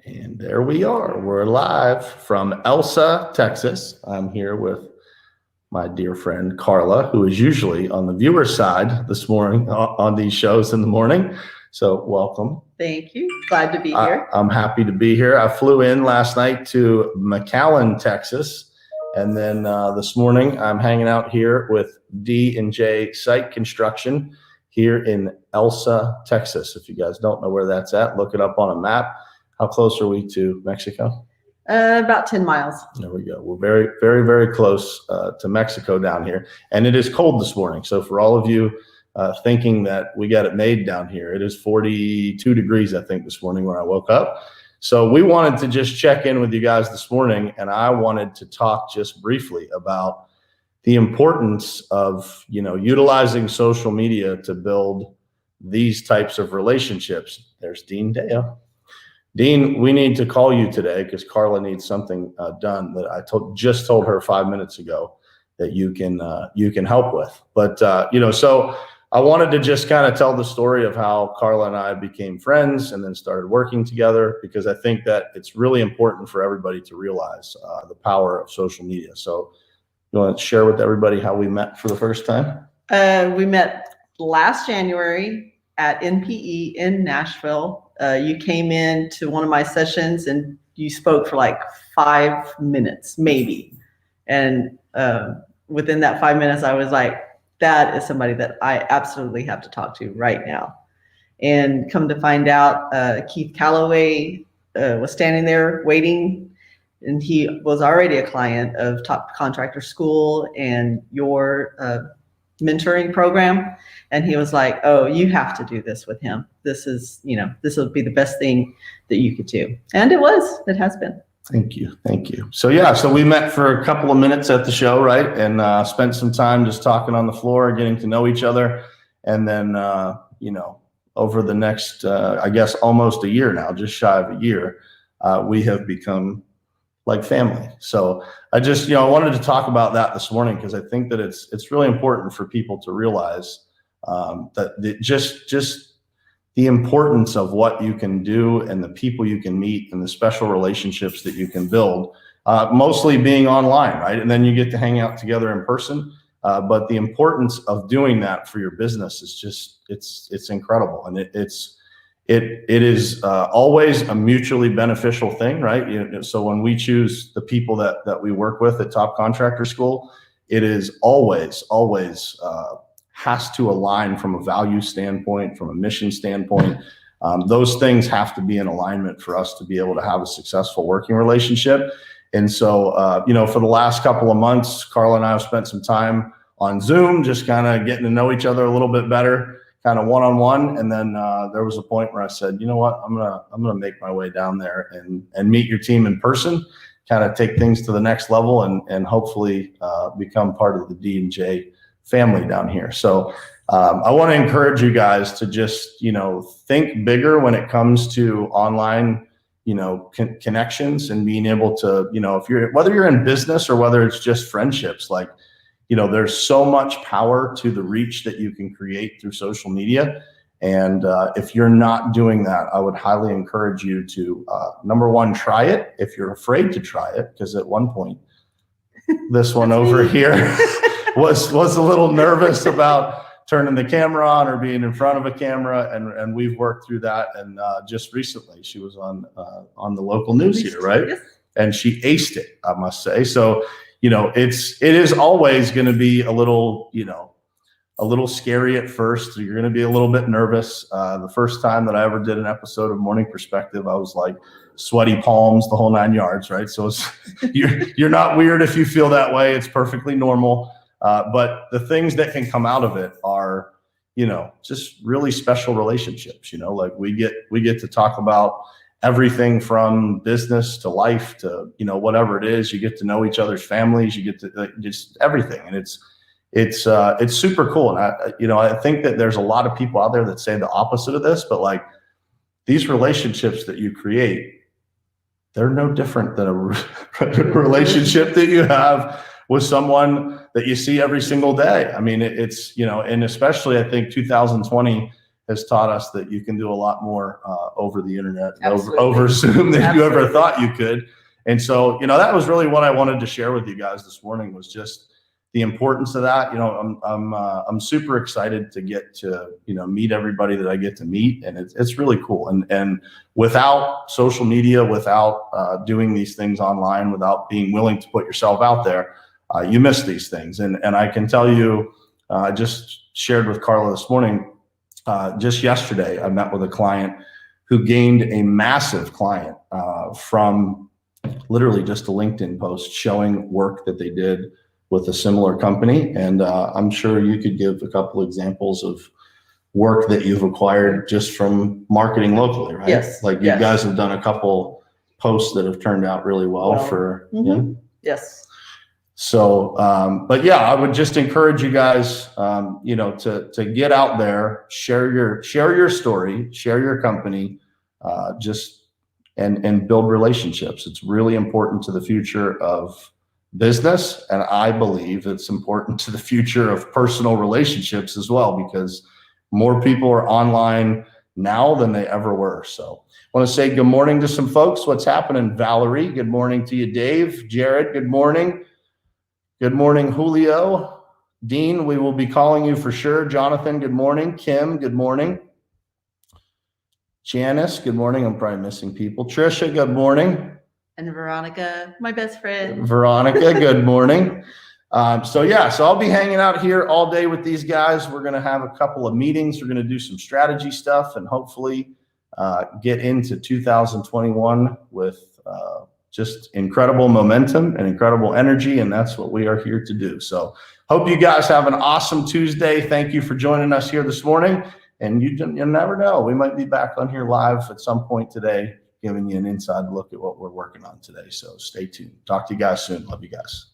And there we are. We're live from Elsa, Texas. I'm here with my dear friend Carla, who is usually on the viewer side this morning on these shows in the morning. So welcome. Thank you. Glad to be here. I'm happy to be here. I flew in last night to McAllen, Texas. And then this morning I'm hanging out here with D&J Site Construction here in Elsa, Texas. If you guys don't know where that's at, look it up on a map. How close are we to Mexico? About 10 miles. There we go. We're very, very, very close to Mexico down here. And it is cold this morning. So for all of you thinking that we got it made down here, it is 42 degrees, I think, this morning when I woke up. So we wanted to just check in with you guys this morning. And I wanted to talk just briefly about the importance of, utilizing social media to build these types of relationships. There's Dean Deo. Dean, we need to call you today because Carla needs something done that I just told her 5 minutes ago that you can help with. But so I wanted to just kind of tell the story of how Carla and I became friends and then started working together, because I think that it's really important for everybody to realize the power of social media. So you want to share with everybody how we met for the first time? We met last January at NPE in Nashville. You came in to one of my sessions and you spoke for like 5 minutes, maybe. And within that 5 minutes, I was like, that is somebody that I absolutely have to talk to right now. And come to find out, Keith Calloway was standing there waiting, and he was already a client of Top Contractor School and your mentoring program. And he was like, oh, you have to do this with him. This is, this will be the best thing that you could do. And it has been. Thank you. Thank you. So we met for a couple of minutes at the show, right? And spent some time just talking on the floor, getting to know each other. And then, over the next, I guess, almost a year now, just shy of a year, we have become like family. So I just, I wanted to talk about that this morning because I think that it's really important for people to realize that just the importance of what you can do and the people you can meet and the special relationships that you can build, mostly being online, right? And then you get to hang out together in person. But the importance of doing that for your business is just, it's incredible. And it is always a mutually beneficial thing, right? So when we choose the people that we work with at Top Contractor School, it is always has to align from a value standpoint, from a mission standpoint. Those things have to be in alignment for us to be able to have a successful working relationship. And so, for the last couple of months, Carla and I have spent some time on Zoom, just kind of getting to know each other a little bit better, kind of one-on-one. And then there was a point where I said, you know what, I'm gonna make my way down there and meet your team in person, kind of take things to the next level and hopefully become part of the D&J family down here. So I want to encourage you guys to just, think bigger when it comes to online, connections and being able to, whether you're in business or whether it's just friendships, like, there's so much power to the reach that you can create through social media. And if you're not doing that, I would highly encourage you to, number one, try it if you're afraid to try it, because at one point, this one over here was a little nervous about turning the camera on or being in front of a camera, and we've worked through that. And just recently, she was on the local news here, right? Yes. And she aced it, I must say. So, it is always going to be a little scary at first. You're going to be a little bit nervous. The first time that I ever did an episode of Morning Perspective, I was like sweaty palms, the whole 9 yards, right? So you're not weird if you feel that way. It's perfectly normal. But the things that can come out of it are, just really special relationships. Like we get to talk about everything from business to life to, whatever it is. You get to know each other's families. You get to just everything, and it's super cool. And I think that there's a lot of people out there that say the opposite of this, but like these relationships that you create, they're no different than a relationship that you have with someone that you see every single day. I mean, it's, and especially I think 2020 has taught us that you can do a lot more over the internet, Absolutely. over Zoom than you ever Absolutely. thought you could. And so, that was really what I wanted to share with you guys this morning, was just the importance of that. I'm super excited to get to, meet everybody that I get to meet. And it's really cool. And without social media, without doing these things online, without being willing to put yourself out there, you miss these things. And I can tell you, I just shared with Carla this morning, just yesterday, I met with a client who gained a massive client from literally just a LinkedIn post showing work that they did with a similar company. And I'm sure you could give a couple examples of work that you've acquired just from marketing locally, right? Yes. Like you guys have done a couple posts that have turned out really well for, Yes. So, but yeah, I would just encourage you guys, to get out there, share your story, share your company, and build relationships. It's really important to the future of business. And I believe it's important to the future of personal relationships as well, because more people are online now than they ever were. So I want to say good morning to some folks. What's happening? Valerie, good morning to you. Dave, Jared, good morning. Good morning, Julio. Dean, we will be calling you for sure. Jonathan, good morning. Kim, good morning. Janice, good morning. I'm probably missing people. Trisha, good morning. And Veronica, my best friend. Veronica, good morning. So I'll be hanging out here all day with these guys. We're going to have a couple of meetings. We're going to do some strategy stuff and hopefully get into 2021 with just incredible momentum and incredible energy. And that's what we are here to do. So hope you guys have an awesome Tuesday. Thank you for joining us here this morning. And you never know, we might be back on here live at some point today, giving you an inside look at what we're working on today. So stay tuned. Talk to you guys soon. Love you guys.